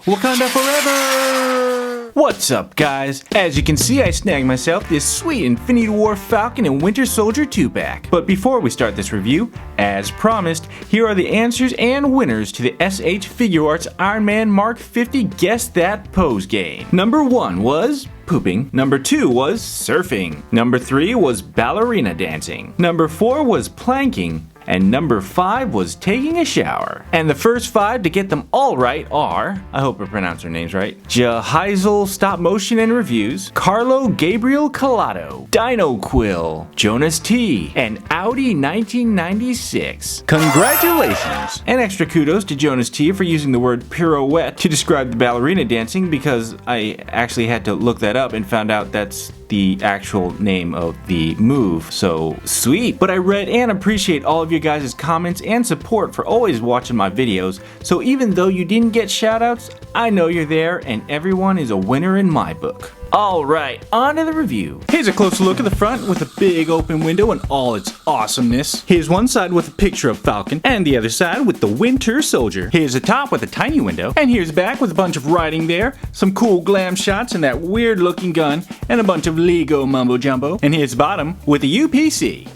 Wakanda forever! What's up, guys? As you can see, I snagged myself this sweet Infinity War Falcon and Winter Soldier 2-pack. But before we start this review, as promised, here are the answers and winners to the SH Figuarts Iron Man Mark 50 Guess That Pose game. Number 1 was pooping. Number 2 was surfing. Number 3 was ballerina dancing. Number 4 was planking. And number 5 was taking a shower. And the first 5 to get them all right are, I hope I pronounced their names right, Jahizel Stop Motion and Reviews, Carlo Gabriel Collado, Dino Quill, Jonas T, and Audi 1996. Congratulations! And extra kudos to Jonas T for using the word pirouette to describe the ballerina dancing, because I actually had to look that up and found out that's the actual name of the move, so sweet. But I read and appreciate all of you guys' comments and support for always watching my videos, so even though you didn't get shoutouts, I know you're there and everyone is a winner in my book. Alright, on to the review. Here's a closer look at the front with a big open window and all its awesomeness. Here's one side with a picture of Falcon, and the other side with the Winter Soldier. Here's the top with a tiny window, and here's the back with a bunch of writing there, some cool glam shots and that weird looking gun, and a bunch of Lego mumbo jumbo. And here's the bottom with the UPC.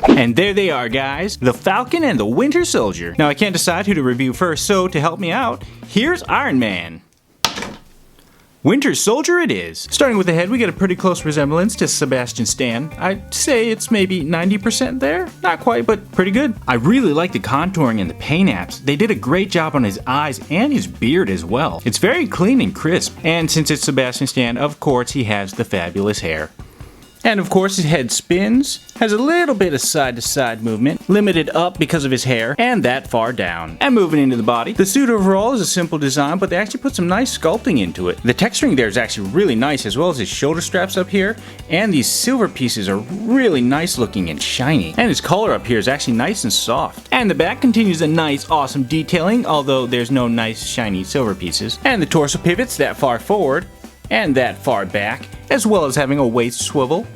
And there they are, guys, the Falcon and the Winter Soldier. Now I can't decide who to review first, so to help me out, here's Iron Man. Winter Soldier it is. Starting with the head, we get a pretty close resemblance to Sebastian Stan. I'd say it's maybe 90% there. Not quite, but pretty good. I really like the contouring and the paint apps. They did a great job on his eyes and his beard as well. It's very clean and crisp. And since it's Sebastian Stan, of course he has the fabulous hair. And of course his head spins, has a little bit of side-to-side movement, limited up because of his hair, and that far down. And moving into the body, the suit overall is a simple design, but they actually put some nice sculpting into it. The texturing there is actually really nice, as well as his shoulder straps up here, and these silver pieces are really nice looking and shiny. And his collar up here is actually nice and soft. And the back continues a nice, awesome detailing, although there's no nice, shiny silver pieces. And the torso pivots that far forward, and that far back, as well as having a waist swivel.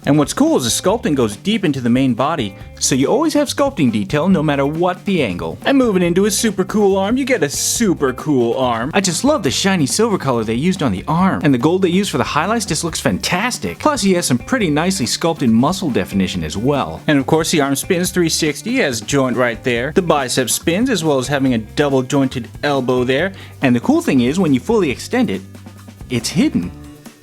And what's cool is the sculpting goes deep into the main body, so you always have sculpting detail no matter what the angle. And moving into his super cool arm, you get a super cool arm. I just love the shiny silver color they used on the arm, and the gold they used for the highlights just looks fantastic. Plus he has some pretty nicely sculpted muscle definition as well. And of course the arm spins 360, has a joint right there. The bicep spins, as well as having a double jointed elbow there. And the cool thing is, when you fully extend it, it's hidden.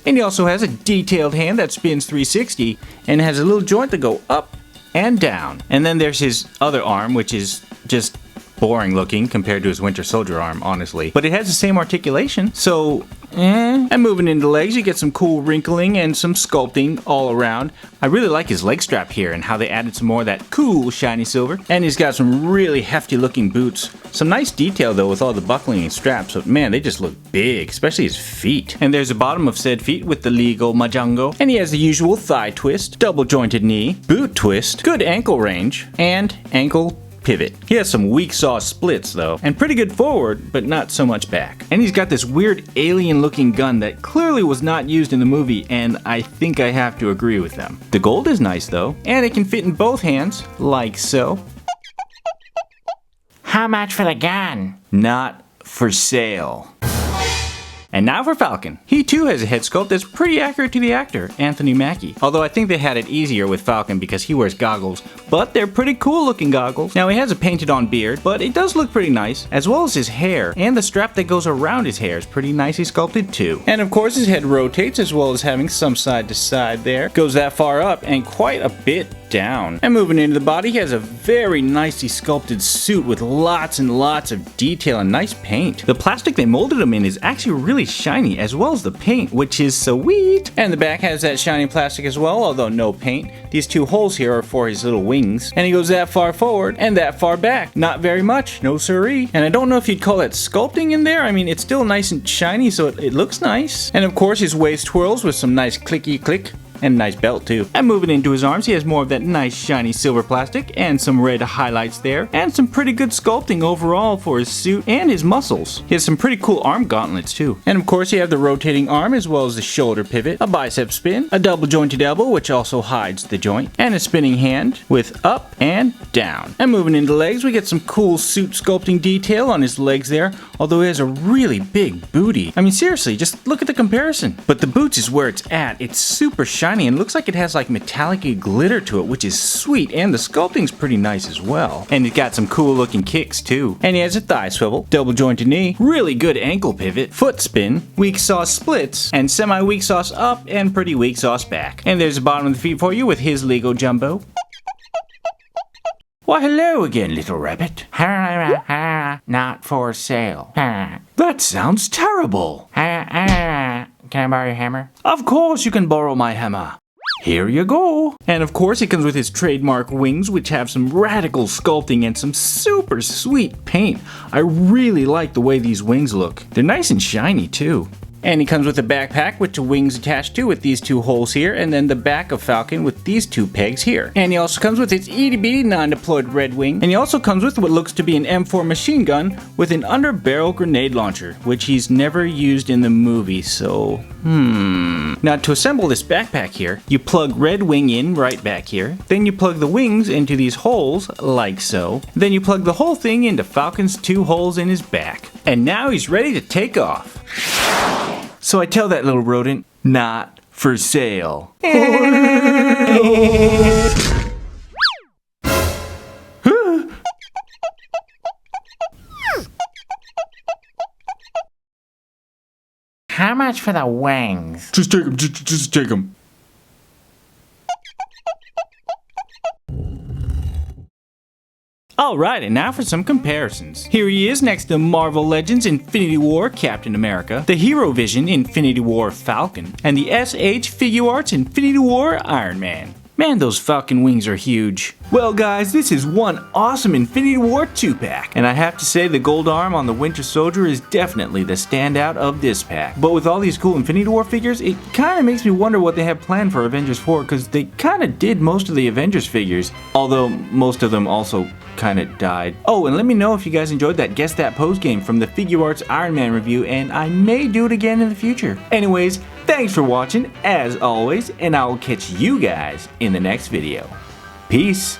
And he also has a detailed hand that spins 360 and has a little joint that go up and down. And then there's his other arm, which is just boring looking compared to his Winter Soldier arm, honestly. But it has the same articulation, so And moving into the legs, you get some cool wrinkling and some sculpting all around. I really like his leg strap here and how they added some more of that cool shiny silver. And he's got some really hefty looking boots. Some nice detail though with all the buckling and straps, but man, they just look big, especially his feet. And there's the bottom of said feet with the legal majango. And he has the usual thigh twist, double jointed knee, boot twist, good ankle range, and ankle pivot. He has some weak sauce splits though, and pretty good forward, but not so much back. And he's got this weird alien looking gun that clearly was not used in the movie, and I think I have to agree with them. The gold is nice though, and it can fit in both hands, like so. How much for the gun? Not for sale. And now for Falcon. He too has a head sculpt that's pretty accurate to the actor, Anthony Mackie. Although I think they had it easier with Falcon because he wears goggles, but they're pretty cool looking goggles. Now he has a painted on beard, but it does look pretty nice, as well as his hair, and the strap that goes around his hair is pretty nicely sculpted too. And of course his head rotates, as well as having some side to side there. Goes that far up and quite a bit down. And moving into the body, he has a very nicely sculpted suit with lots and lots of detail and nice paint. The plastic they molded him in is actually really shiny, as well as the paint, which is sweet. And the back has that shiny plastic as well, although no paint. These two holes here are for his little wings. And he goes that far forward and that far back. Not very much, no siree. And I don't know if you'd call that sculpting in there. I mean, it's still nice and shiny, so it looks nice. And of course his waist twirls with some nice clicky click and a nice belt too. And moving into his arms, he has more of that nice shiny silver plastic and some red highlights there, and some pretty good sculpting overall for his suit and his muscles. He has some pretty cool arm gauntlets too. And of course you have the rotating arm as well as the shoulder pivot, a bicep spin, a double jointed elbow which also hides the joint, and a spinning hand with up and down. And moving into legs, we get some cool suit sculpting detail on his legs there, although he has a really big booty. I mean seriously, just look at the comparison. But the boots is where it's at. It's super shiny and looks like it has like metallic-y glitter to it, which is sweet, and the sculpting's pretty nice as well. And it got some cool looking kicks too. And he has a thigh swivel, double jointed knee, really good ankle pivot, foot spin, weak sauce splits, and semi-weak sauce up and pretty weak sauce back. And there's the bottom of the feet for you with his Lego Jumbo. Why hello again, little rabbit. Not for sale. That sounds terrible. Can I borrow your hammer? Of course you can borrow my hammer. Here you go. And of course it comes with his trademark wings, which have some radical sculpting and some super sweet paint. I really like the way these wings look. They're nice and shiny too. And he comes with a backpack with the wings attached to with these two holes here, and then the back of Falcon with these two pegs here. And he also comes with his itty bitty non-deployed red wing. And he also comes with what looks to be an M4 machine gun with an under-barrel grenade launcher, which he's never used in the movie, so Now to assemble this backpack here, you plug red wing in right back here, then you plug the wings into these holes like so, then you plug the whole thing into Falcon's two holes in his back. And now he's ready to take off. So I tell that little rodent, not for sale. How much for the wings? Just take them, just take them. Alright, and now for some comparisons. Here he is next to Marvel Legends Infinity War Captain America, the Hero Vision Infinity War Falcon, and the SH Figuarts Infinity War Iron Man. Man, those Falcon wings are huge. Well guys, this is one awesome Infinity War 2-pack, and I have to say the gold arm on the Winter Soldier is definitely the standout of this pack. But with all these cool Infinity War figures, it kinda makes me wonder what they have planned for Avengers 4, because they kinda did most of the Avengers figures, although most of them also kinda died. Oh, and let me know if you guys enjoyed that Guess That Pose game from the Figuarts Iron Man review, and I may do it again in the future. Anyways, thanks for watching, as always, and I will catch you guys in the next video. Peace.